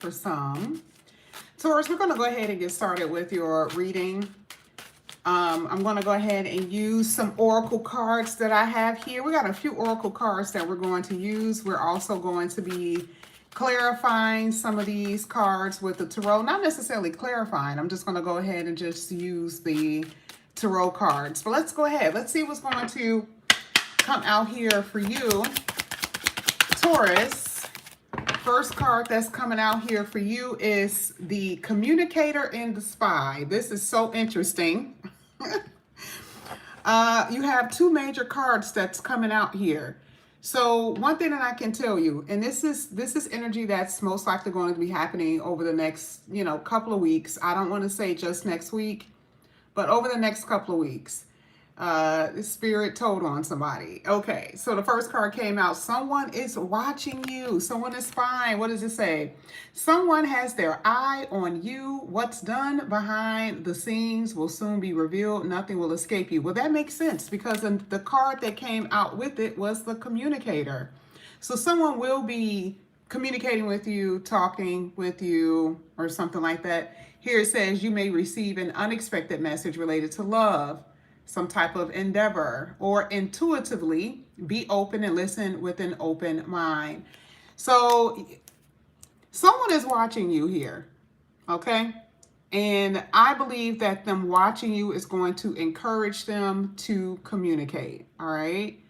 for some. Taurus, we're going to go ahead and get started with your reading. I'm going to go ahead and use some oracle cards that I have here. We got a few oracle cards that we're going to use. We're also going to be clarifying some of these cards with the tarot. Not necessarily clarifying. I'm just going to go ahead and just use the tarot cards. But let's go ahead. Let's see what's going to come out here for you, Taurus. First card that's coming out here for you is the communicator and the spy. This is so interesting. You have two major cards that's coming out here. So one thing that I can tell you, and this is energy that's most likely going to be happening over the next, couple of weeks. I don't want to say just next week, but over the next couple of weeks. The spirit told on somebody. Okay, so the first card came out. Someone is watching you. Someone is spying. What does it say? Someone has their eye on you. What's done behind the scenes will soon be revealed. Nothing will escape you. Well, that makes sense because the card that came out with it was the communicator. So someone will be communicating with you, talking with you, or something like that. Here it says you may receive an unexpected message related to love, some type of endeavor, or intuitively be open and listen with an open mind. So someone is watching you here, okay? And I believe that them watching you is going to encourage them to communicate, all right?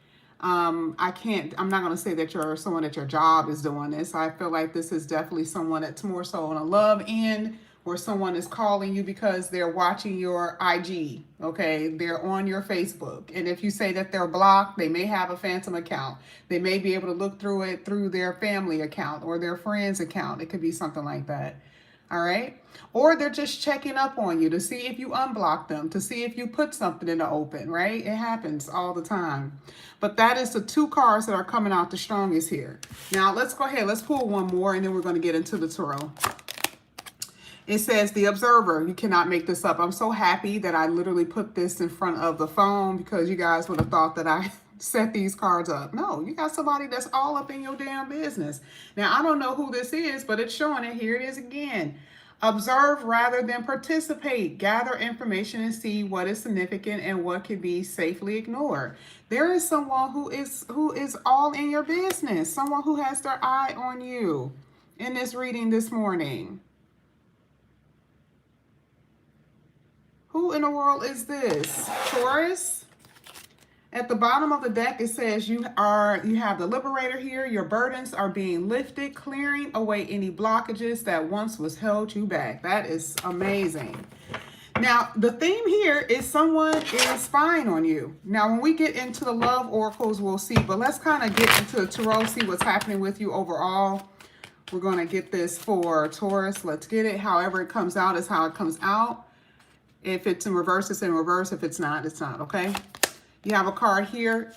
I'm not going to say that you're someone at your job is doing this. I feel like this is definitely someone that's more so on a love end, or someone is calling you because they're watching your IG, okay? They're on your Facebook. And if you say that they're blocked, they may have a phantom account. They may be able to look through it through their family account or their friend's account. It could be something like that, all right? Or they're just checking up on you to see if you unblock them, to see if you put something in the open, right? It happens all the time. But that is the two cards that are coming out the strongest here. Now, let's go ahead. Let's pull one more, and then we're going to get into the tarot. It says the observer. You cannot make this up. I'm so happy that I literally put this in front of the phone because you guys would have thought that I set these cards up. No, you got somebody that's all up in your damn business. Now, I don't know who this is, but it's showing it. Here it is again. Observe rather than participate. Gather information and see what is significant and what can be safely ignored. There is someone who is all in your business. Someone who has their eye on you in this reading this morning. Who in the world is this? Taurus? At the bottom of the deck, it says you have the liberator here. Your burdens are being lifted, clearing away any blockages that once was held you back. That is amazing. Now, the theme here is someone is spying on you. Now, when we get into the love oracles, we'll see. But let's kind of get into the tarot, see what's happening with you overall. We're going to get this for Taurus. Let's get it. However it comes out is how it comes out. If it's in reverse, it's in reverse. If it's not, it's not, okay? You have a card here,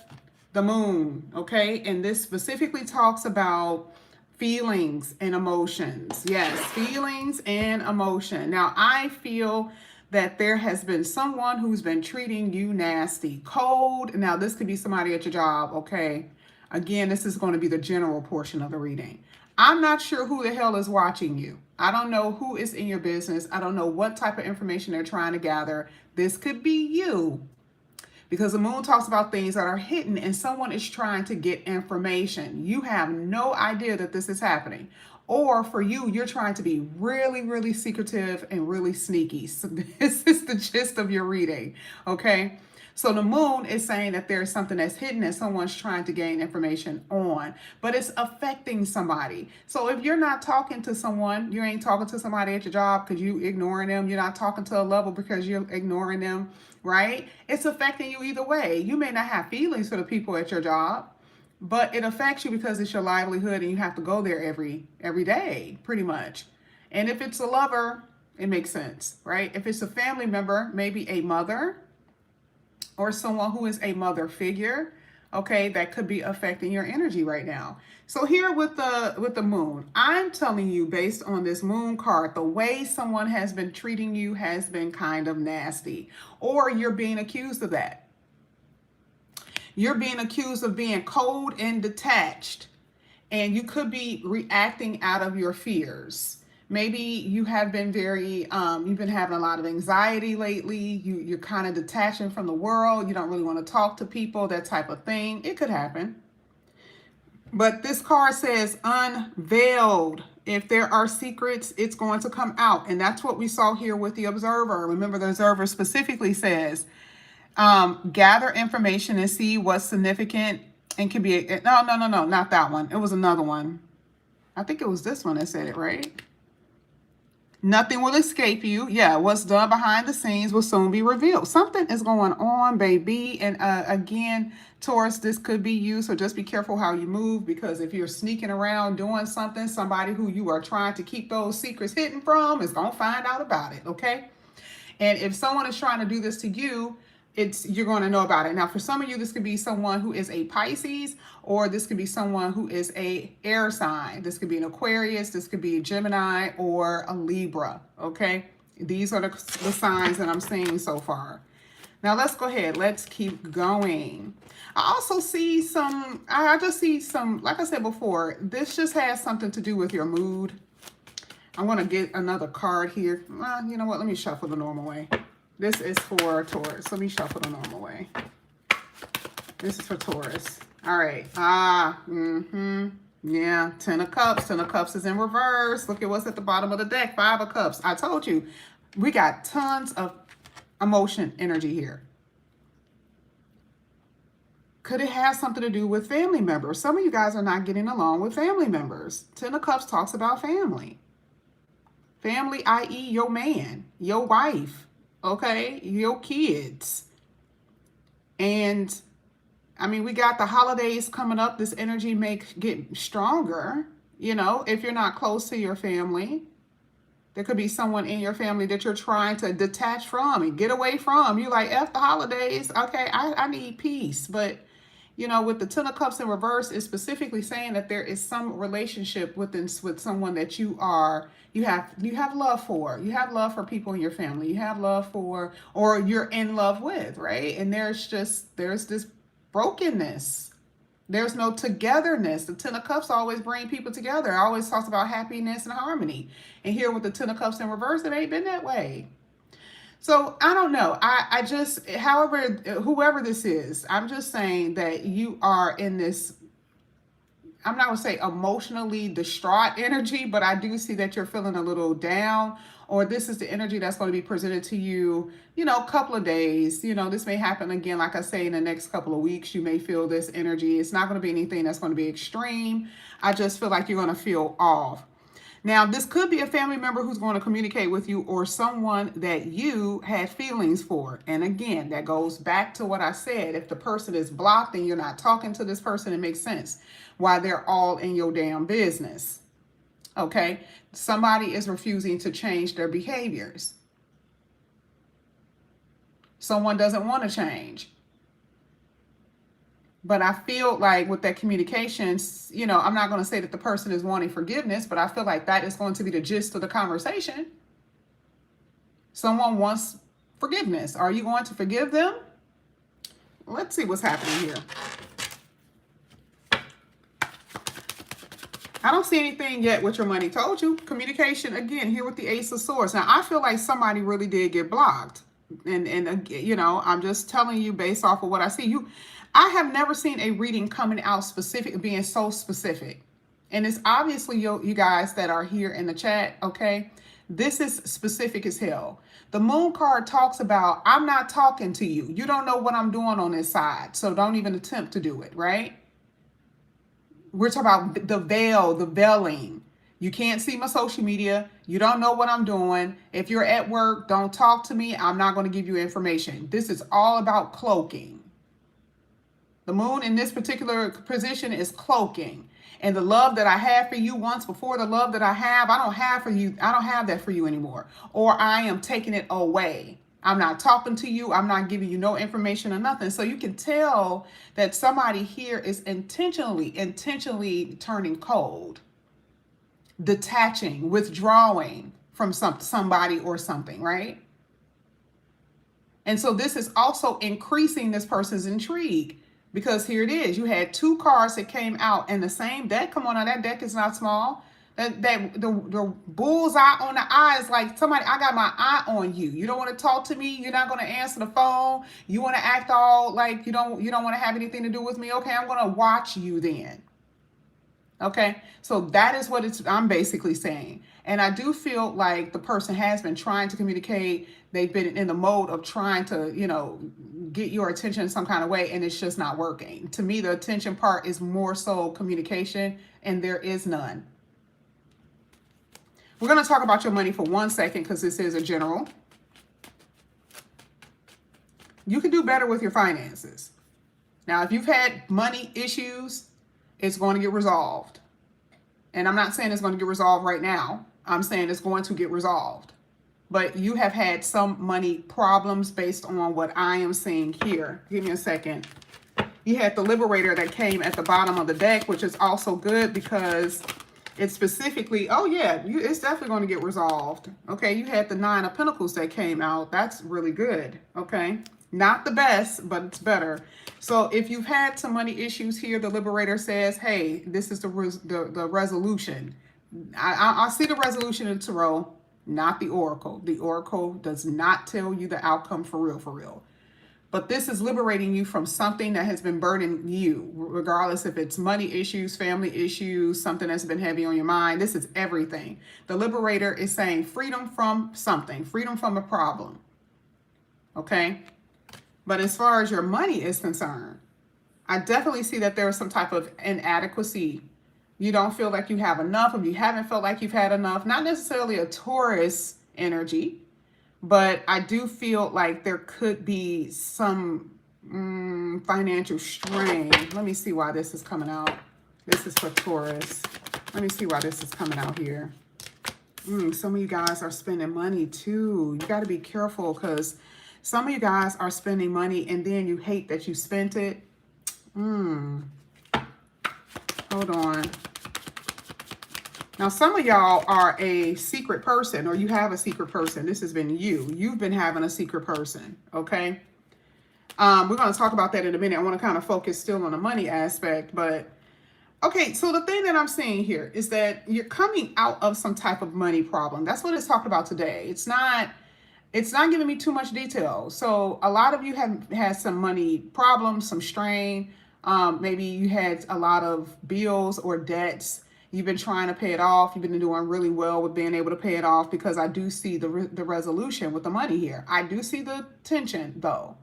the moon, okay? And this specifically talks about feelings and emotions. Yes, feelings and emotion. Now, I feel that there has been someone who's been treating you nasty, cold. Now, this could be somebody at your job, okay? Again, this is going to be the general portion of the reading. I'm not sure who the hell is watching you. I don't know who is in your business. I don't know what type of information they're trying to gather. This could be you, because the moon talks about things that are hidden and someone is trying to get information. You have no idea that this is happening. Or for you, you're trying to be really, really secretive and really sneaky. So this is the gist of your reading, okay? So the moon is saying that there's something that's hidden and someone's trying to gain information on, but it's affecting somebody. So if you're not talking to someone, you ain't talking to somebody at your job because you ignoring them. You're not talking to a level because you're ignoring them, right? It's affecting you either way. You may not have feelings for the people at your job, but it affects you because it's your livelihood and you have to go there every day, pretty much. And if it's a lover, it makes sense, right? If it's a family member, maybe a mother, or someone who is a mother figure, okay, that could be affecting your energy right now. So here with the moon, I'm telling you, based on this moon card, the way someone has been treating you has been kind of nasty, or you're being accused of that. You're being accused of being cold and detached, and you could be reacting out of your fears. Maybe you have been very, you've been having a lot of anxiety lately. You're kind of detaching from the world. You don't really want to talk to people, that type of thing. It could happen. But this card says unveiled. If there are secrets, it's going to come out. And that's what we saw here with the observer. Remember, the observer specifically says, gather information and see what's significant and can be, no, not that one. It was another one. I think it was this one that said it, right? Nothing will escape you. Yeah, what's done behind the scenes will soon be revealed. Something is going on, baby. And again, Taurus, this could be you. So just be careful how you move, because if you're sneaking around doing something, somebody who you are trying to keep those secrets hidden from is going to find out about it, okay? And if someone is trying to do this to you, you're going to know about it. Now, for some of you, this could be someone who is a Pisces, or this could be someone who is a air sign. This could be an Aquarius, this could be a Gemini, or a Libra, okay? These are the signs that I'm seeing so far. Now, let's go ahead. Let's keep going. I also see I just see some, like I said before, this just has something to do with your mood. I'm going to get another card here. You know what? Let me shuffle the normal way. This is for Taurus. Let me shuffle the normal way. This is for Taurus. All right. Yeah, 10 of Cups. 10 of Cups is in reverse. Look at what's at the bottom of the deck. 5 of Cups. I told you, we got tons of emotion energy here. Could it have something to do with family members? Some of you guys are not getting along with family members. 10 of Cups talks about family. Family, i.e. your man, your wife, okay, your kids. And I mean, we got the holidays coming up. This energy may get stronger, you know, if you're not close to your family. There could be someone in your family that you're trying to detach from and get away from. You're like, F the holidays. Okay, I need peace. But, you know, with the 10 of Cups in reverse, it's specifically saying that there is some relationship with someone that you have love for. You have love for people in your family. You have love for, or you're in love with, right? And there's this brokenness. There's no togetherness. The 10 of Cups always bring people together. It always talks about happiness and harmony. And here with the 10 of Cups in reverse, it ain't been that way. So I don't know. I just, however, whoever this is, I'm just saying that you are in this, I'm not going to say emotionally distraught energy, but I do see that you're feeling a little down, or this is the energy that's going to be presented to you, you know, a couple of days. You know, this may happen again, like I say, in the next couple of weeks. You may feel this energy. It's not going to be anything that's going to be extreme. I just feel like you're going to feel off. Now, this could be a family member who's going to communicate with you, or someone that you had feelings for. And again, that goes back to what I said. If the person is blocked and you're not talking to this person, it makes sense why they're all in your damn business. Okay? Somebody is refusing to change their behaviors. Someone doesn't want to change. But I feel like with that communication, you know, I'm not going to say that the person is wanting forgiveness, but I feel like that is going to be the gist of the conversation. Someone wants forgiveness. Are you going to forgive them? Let's see what's happening here. I don't see anything yet with your money. Told you. Communication, again, here with the Ace of Swords. Now, I feel like somebody really did get blocked. And you know, I'm just telling you based off of what I see. I have never seen a reading coming out specific, being so specific. And it's obviously you guys that are here in the chat, okay? This is specific as hell. The Moon card talks about, I'm not talking to you. You don't know what I'm doing on this side, so don't even attempt to do it, right? We're talking about the veil, the veiling. You can't see my social media. You don't know what I'm doing. If you're at work, don't talk to me. I'm not going to give you information. This is all about cloaking. The Moon in this particular position is cloaking. And the love that I had for you once before, the love that I don't have for you. I don't have that for you anymore. Or I am taking it away. I'm not talking to you. I'm not giving you no information or nothing. So you can tell that somebody here is intentionally turning cold, detaching, withdrawing from somebody or something, right? And so this is also increasing this person's intrigue. Because here it is. You had 2 cards that came out in the same deck. Come on now, that deck is not small. The bullseye on the eye is like, somebody, I got my eye on you. You don't want to talk to me. You're not going to answer the phone. You want to act all like you don't want to have anything to do with me. Okay, I'm going to watch you then. Okay, so that is what I'm basically saying. And I do feel like the person has been trying to communicate. They've been in the mode of trying to, get your attention in some kind of way, and it's just not working. To me, the attention part is more so communication, and there is none. We're going to talk about your money for 1 second because this is a general. You can do better with your finances. Now, if you've had money issues, it's going to get resolved. And I'm not saying it's going to get resolved right now. I'm saying it's going to get resolved. But you have had some money problems based on what I am seeing here. Give me a second. You had the liberator that came at the bottom of the deck, which is also good because it's specifically, oh yeah, it's definitely going to get resolved. Okay, you had the 9 of Pentacles that came out. That's really good. Okay, not the best, but it's better. So if you've had some money issues here, the liberator says, hey, this is the resolution. I see the resolution in Tarot, not the oracle. The oracle does not tell you the outcome for real, for real. But this is liberating you from something that has been burdening you, regardless if it's money issues, family issues, something that's been heavy on your mind. This is everything. The liberator is saying freedom from something, freedom from a problem. Okay? But as far as your money is concerned, I definitely see that there is some type of inadequacy. You don't feel like you have enough, or you haven't felt like you've had enough. Not necessarily a Taurus energy, but I do feel like there could be some financial strain. Let me see why this is coming out. This is for Taurus. Let me see why this is coming out here. Some of you guys are spending money too. You got to be careful because some of you guys are spending money and then you hate that you spent it. Hold on. Now, some of y'all are a secret person, or you have a secret person. This has been you. You've been having a secret person, okay? We're going to talk about that in a minute. I want to kind of focus still on the money aspect, but okay, so the thing that I'm seeing here is that you're coming out of some type of money problem. That's what it's talked about today. It's not giving me too much detail. So a lot of you have had some money problems, some strain. Maybe you had a lot of bills or debts. You've been trying to pay it off. You've been doing really well with being able to pay it off because I do see the resolution with the money here. I do see the tension though.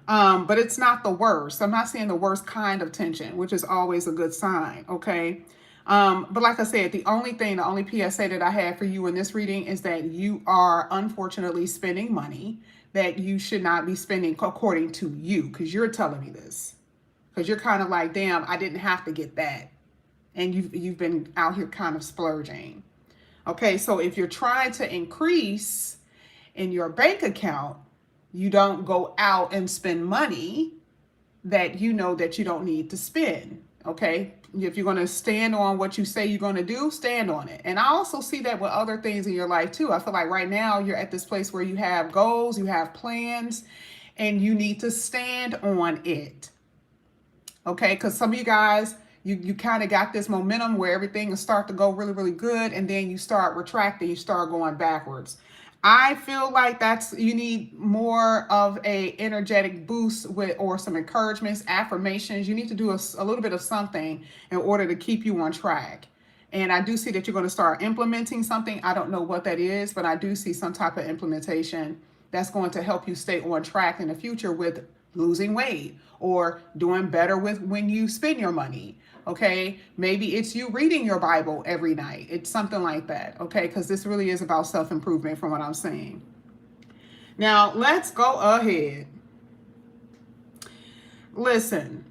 But it's not the worst. I'm not seeing the worst kind of tension, which is always a good sign, okay? But like I said, the only PSA that I have for you in this reading is that you are unfortunately spending money that you should not be spending according to you, because you're telling me this. Because you're kind of like, damn, I didn't have to get that. And you've been out here kind of splurging. Okay, so if you're trying to increase in your bank account, you don't go out and spend money that you know that you don't need to spend. Okay, if you're going to stand on what you say you're going to do, stand on it. And I also see that with other things in your life too. I feel like right now you're at this place where you have goals, you have plans, and you need to stand on it. Okay, because some of you guys, you kind of got this momentum where everything will start to go really, really good, and then you start retracting, you start going backwards. I feel like you need more of a energetic boost or some encouragements, affirmations. You need to do a little bit of something in order to keep you on track. And I do see that you're going to start implementing something. I don't know what that is, but I do see some type of implementation that's going to help you stay on track in the future with losing weight or doing better with when you spend your money. Okay, maybe it's you reading your Bible every night. It's something like that. Okay, because this really is about self-improvement from what I'm saying. Now, let's go ahead. Listen.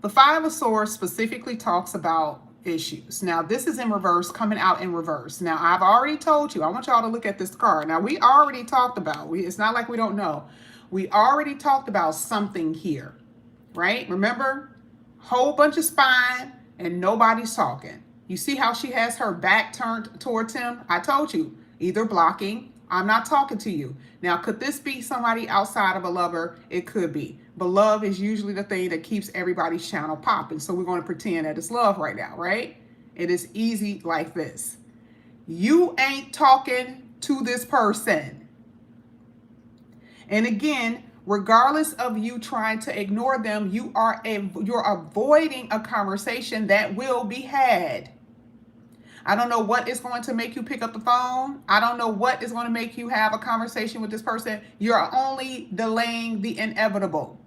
The Five of Swords specifically talks about issues. Now, this is in reverse, coming out in reverse. Now, I've already told you, I want y'all to look at this card. Now, we already talked about, it's not like we don't know. We already talked about something here, right? Remember, whole bunch of spine and nobody's talking. You see how she has her back turned towards him? I told you, either blocking, I'm not talking to you. Now, could this be somebody outside of a lover? It could be. But love is usually the thing that keeps everybody's channel popping. So we're going to pretend that it's love right now, right? It is easy like this. You ain't talking to this person. And again, regardless of you trying to ignore them, you're avoiding a conversation that will be had. I don't know what is going to make you pick up the phone. I don't know what is going to make you have a conversation with this person. You're only delaying the inevitable.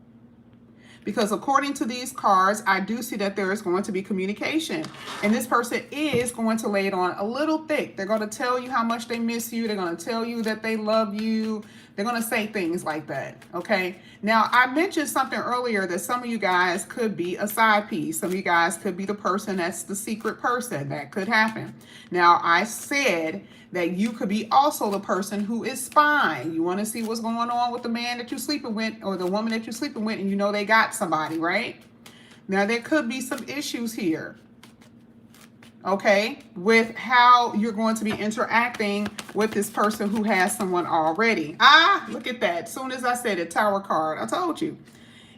Because according to these cards, I do see that there is going to be communication. And this person is going to lay it on a little thick. They're going to tell you how much they miss you. They're going to tell you that they love you. They're going to say things like that, okay? Now, I mentioned something earlier that some of you guys could be a side piece. Some of you guys could be the person that's the secret person. That could happen. Now, I said that you could be also the person who is spying. You want to see what's going on with the man that you're sleeping with or the woman that you're sleeping with, and you know they got somebody, right? Now, there could be some issues here, okay, with how you're going to be interacting with this person who has someone already. Ah, look at that. As soon as I said it, Tower card, I told you.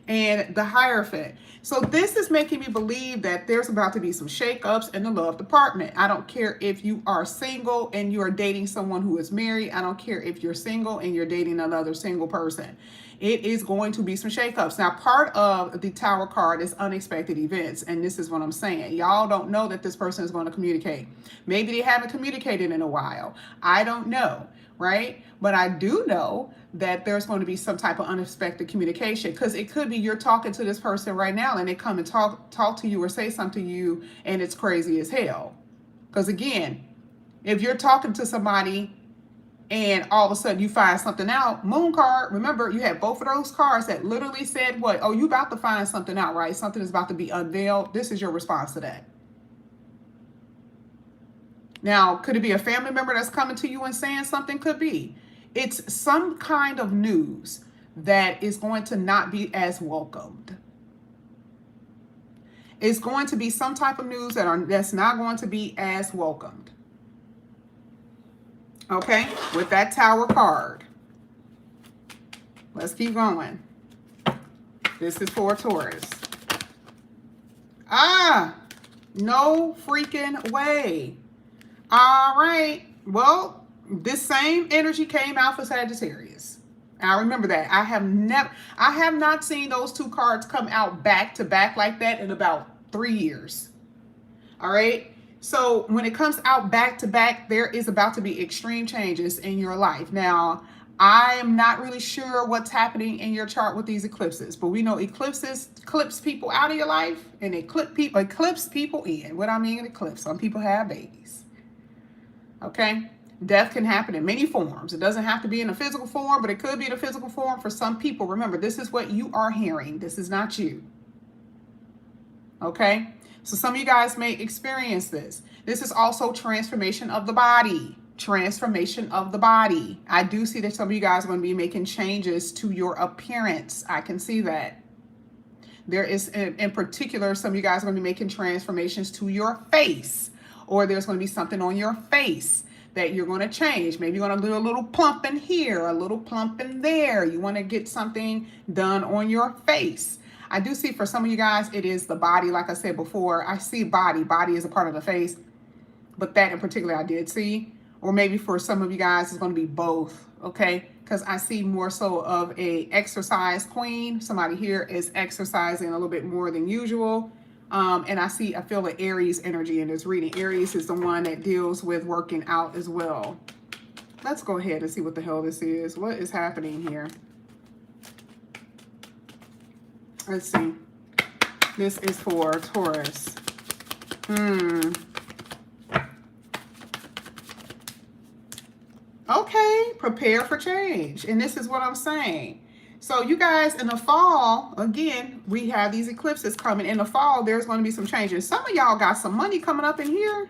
And the Hierophant. So this is making me believe that there's about to be some shakeups in the love department. I don't care if you are single and you are dating someone who is married. I don't care if you're single and you're dating another single person. It is going to be some shakeups. Now, part of the Tower card is unexpected events. And this is what I'm saying. Y'all don't know that this person is going to communicate. Maybe they haven't communicated in a while. I don't know, right? But I do know that there's going to be some type of unexpected communication, because it could be you're talking to this person right now and they come and talk to you or say something to you and it's crazy as hell. Because again, if you're talking to somebody and all of a sudden you find something out, moon card, remember you had both of those cards that literally said what? Oh, you about to find something out, right? Something is about to be unveiled. This is your response to that. Now, could it be a family member that's coming to you and saying something? Could be. It's some kind of news that is going to not be as welcomed. It's going to be some type of news that's not going to be as welcomed. Okay, with that Tower card. Let's keep going. This is for Taurus. Ah, no freaking way. All right, well, this same energy came out for Sagittarius. I remember that. I have not seen those two cards come out back to back like that in about 3 years. All right. So when it comes out back to back, there is about to be extreme changes in your life. Now, I am not really sure what's happening in your chart with these eclipses, but we know eclipses eclipse people out of your life and they eclipse people in. What I mean, eclipse. Some people have babies. Okay. Death can happen in many forms. It doesn't have to be in a physical form, but it could be in a physical form for some people. Remember, this is what you are hearing. This is not you. Okay? So some of you guys may experience this. This is also transformation of the body. Transformation of the body. I do see that some of you guys are going to be making changes to your appearance. I can see that. There is, in particular, some of you guys are going to be making transformations to your face. Or there's going to be something on your face that you're going to change. Maybe you're going to do a little plump in here, a little plump in there. You want to get something done on your face. I do see for some of you guys, it is the body. Like I said before, I see body. Body is a part of the face. But that in particular, I did see. Or maybe for some of you guys, it's going to be both. Okay? Because I see more so of a exercise queen. Somebody here is exercising a little bit more than usual. And I feel the Aries energy in this reading. Aries is the one that deals with working out as well. Let's go ahead and see what the hell this is. What is happening here? Let's see. This is for Taurus. Okay, prepare for change. And this is what I'm saying. So you guys, in the fall, again, we have these eclipses coming. In the fall, there's going to be some changes. Some of y'all got some money coming up in here.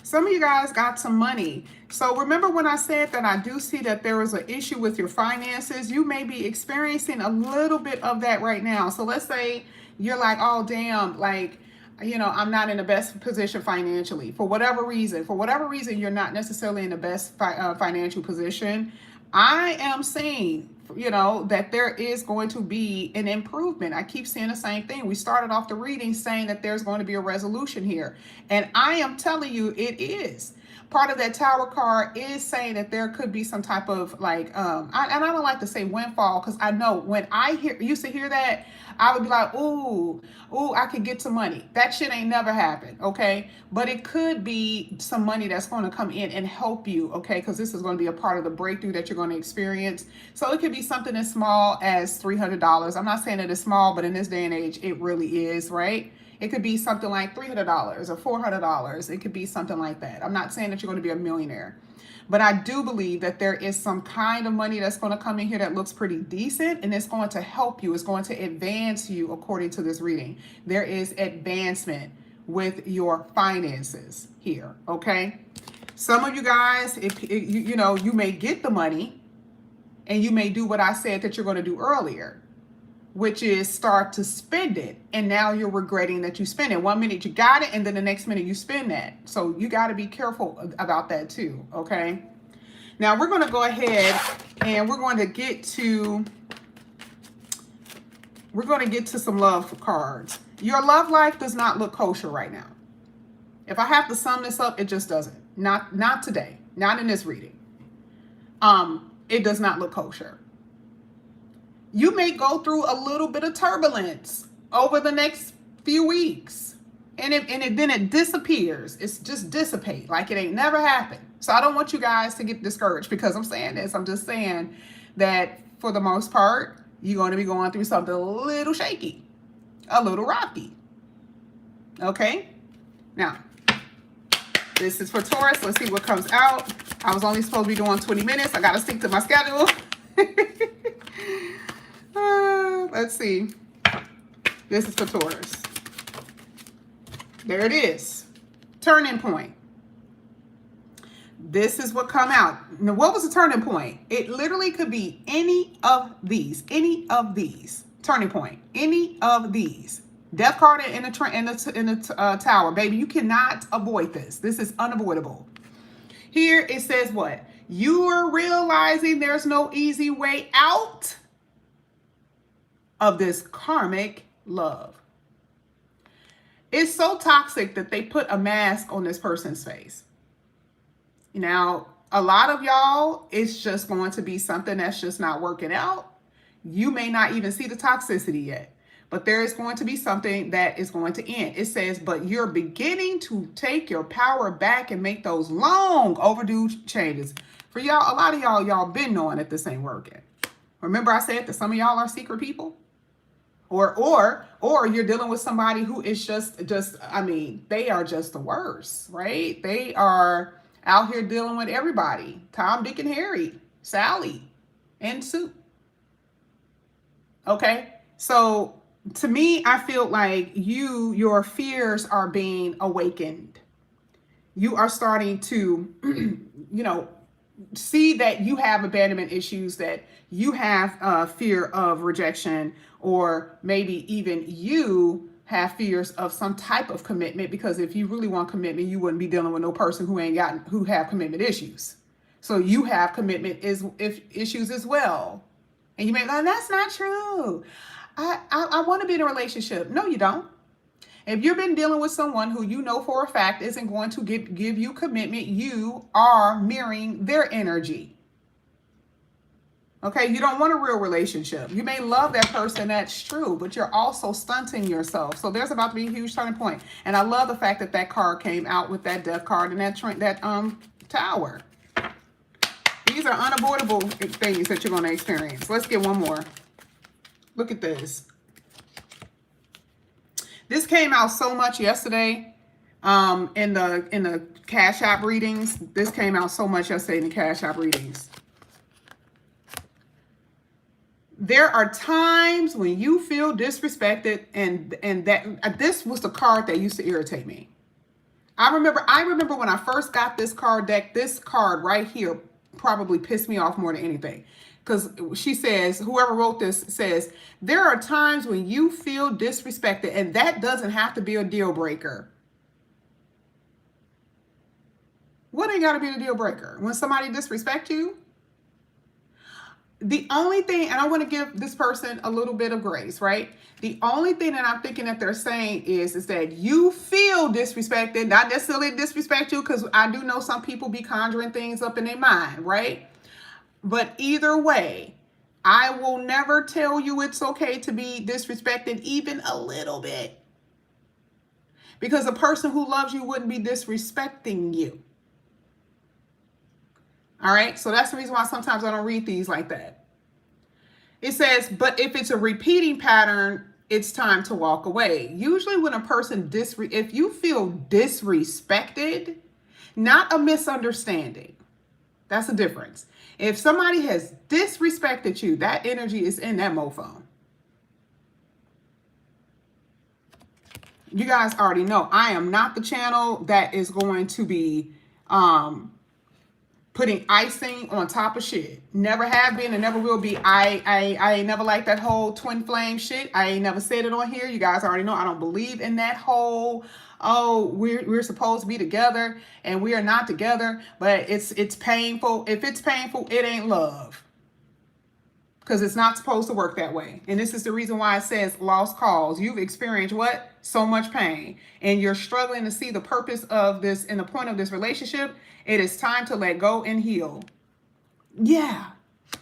Some of you guys got some money. So remember when I said that I do see that there is an issue with your finances? You may be experiencing a little bit of that right now. So let's say you're like, oh, damn, like, you know, I'm not in the best position financially for whatever reason. For whatever reason, you're not necessarily in the best financial position. I am saying, you know, that there is going to be an improvement. I keep saying the same thing. We started off the reading saying that there's going to be a resolution here. And I am telling you, it is. Part of that Tower card is saying that there could be some type of like, and I don't like to say windfall, because I know when I used to hear that, I would be like, ooh, I could get some money. That shit ain't never happened, okay? But it could be some money that's going to come in and help you, okay? Because this is going to be a part of the breakthrough that you're going to experience. So it could be something as small as $300. I'm not saying that it's small, but in this day and age, it really is, right? It could be something like $300 or $400. It could be something like that. I'm not saying that you're going to be a millionaire. But I do believe that there is some kind of money that's going to come in here that looks pretty decent, and it's going to help you. It's going to advance you according to this reading. There is advancement with your finances here, okay? Some of you guys, if you know, you may get the money and you may do what I said that you're going to do earlier, which is start to spend it. And now you're regretting that you spent it. 1 minute you got it, and then the next minute you spend that. So you got to be careful about that too, okay? Now we're going to go ahead and we're going to get to some love cards. Your love life does not look kosher right now. If I have to sum this up, it just doesn't. Not today. Not in this reading. It does not look kosher. You may go through a little bit of turbulence over the next few weeks. And then it disappears. It's just dissipate like it ain't never happened. So I don't want you guys to get discouraged because I'm saying this. I'm just saying that for the most part, you're going to be going through something a little shaky, a little rocky. Okay? Now, this is for Taurus. Let's see what comes out. I was only supposed to be doing 20 minutes. I got to stick to my schedule. Let's see. This is for Taurus. There it is. Turning point. This is what come out. Now, what was the turning point? It literally could be any of these. Any of these. Turning point. Any of these. Death card in the tower. Baby, you cannot avoid this. This is unavoidable. Here it says what? You are realizing there's no easy way out of this karmic love. It's so toxic that they put a mask on this person's face. Now, a lot of y'all, it's just going to be something that's just not working out. You may not even see the toxicity yet, but there is going to be something that is going to end. It says, but you're beginning to take your power back and make those long overdue changes. For y'all, a lot of y'all been knowing that this ain't working. Remember I said that some of y'all are secret people? Or you're dealing with somebody who is just, I mean, they are just the worst, right? They are out here dealing with everybody. Tom, Dick, and Harry, Sally, and Sue. Okay? So to me, I feel like your fears are being awakened. You are starting to, see that you have abandonment issues, that you have fear of rejection, or maybe even you have fears of some type of commitment, because if you really want commitment, you wouldn't be dealing with no person who have commitment issues. So you have commitment issues as well. And you may go, that's not true. I want to be in a relationship. No, you don't. If you've been dealing with someone who you know for a fact isn't going to give you commitment, you are mirroring their energy. Okay, you don't want a real relationship. You may love that person, that's true, but you're also stunting yourself. So there's about to be a huge turning point. And I love the fact that that card came out with that death card and that tower. These are unavoidable things that you're going to experience. Let's get one more. Look at this. This came out so much yesterday in the Cash App readings. This came out so much yesterday in the Cash App readings. There are times when you feel disrespected, and that this was the card that used to irritate me. I remember when I first got this card deck, this card right here probably pissed me off more than anything. Because she says, whoever wrote this says, there are times when you feel disrespected, and that doesn't have to be a deal breaker. What ain't got to be a deal breaker? When somebody disrespects you? The only thing, and I want to give this person a little bit of grace, right? The only thing that I'm thinking that they're saying is that you feel disrespected, not necessarily disrespect you, because I do know some people be conjuring things up in their mind, right? But either way, I will never tell you it's okay to be disrespected even a little bit. Because a person who loves you wouldn't be disrespecting you. All right, so that's the reason why sometimes I don't read these like that. It says, but if it's a repeating pattern, it's time to walk away. Usually when a person, if you feel disrespected, not a misunderstanding. That's the difference. If somebody has disrespected you, that energy is in that mofo. You guys already know I am not the channel that is going to be putting icing on top of shit. Never have been and never will be. I ain't never liked that whole twin flame shit. I ain't never said it on here. You guys already know I don't believe in that whole, oh, we're supposed to be together and we are not together, but it's painful. If it's painful, it ain't love. Because it's not supposed to work that way. And this is the reason why it says lost cause. You've experienced what? So much pain. And you're struggling to see the purpose of this and the point of this relationship. It is time to let go and heal. Yeah.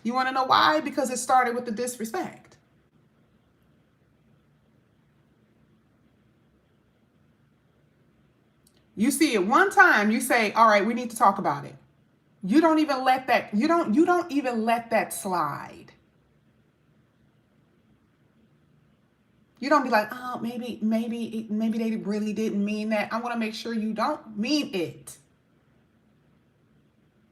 You want to know why? Because it started with the disrespect. You see it one time, you say, all right, we need to talk about it. You don't even let that, you don't even let that slide. You don't be like, oh, maybe they really didn't mean that. I want to make sure you don't mean it.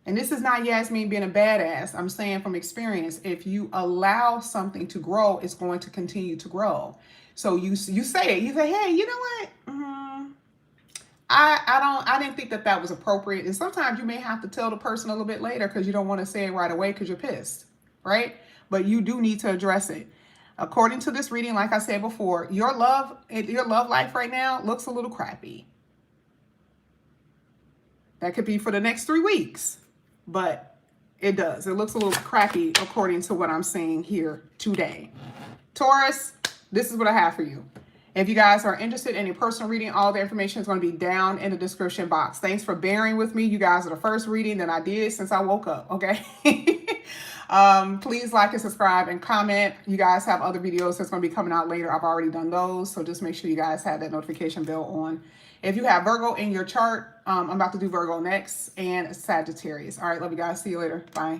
And this is not Yasmin being a badass. I'm saying from experience, if you allow something to grow, it's going to continue to grow. So you say it. You say, hey, you know what? I didn't think that was appropriate. And sometimes you may have to tell the person a little bit later because you don't want to say it right away because you're pissed, right? But you do need to address it. According to this reading, like I said before, your love life right now looks a little crappy. That could be for the next 3 weeks, but it does. It looks a little crappy according to what I'm seeing here today. Taurus, this is what I have for you. If you guys are interested in a personal reading, all the information is going to be down in the description box. Thanks for bearing with me. You guys are the first reading that I did since I woke up, okay? Please like and subscribe and comment. You guys have other videos that's going to be coming out later. I've already done those, so just make sure you guys have that notification bell on. If you have Virgo in your chart, I'm about to do Virgo next, and Sagittarius. All right, love you guys. See you later. Bye.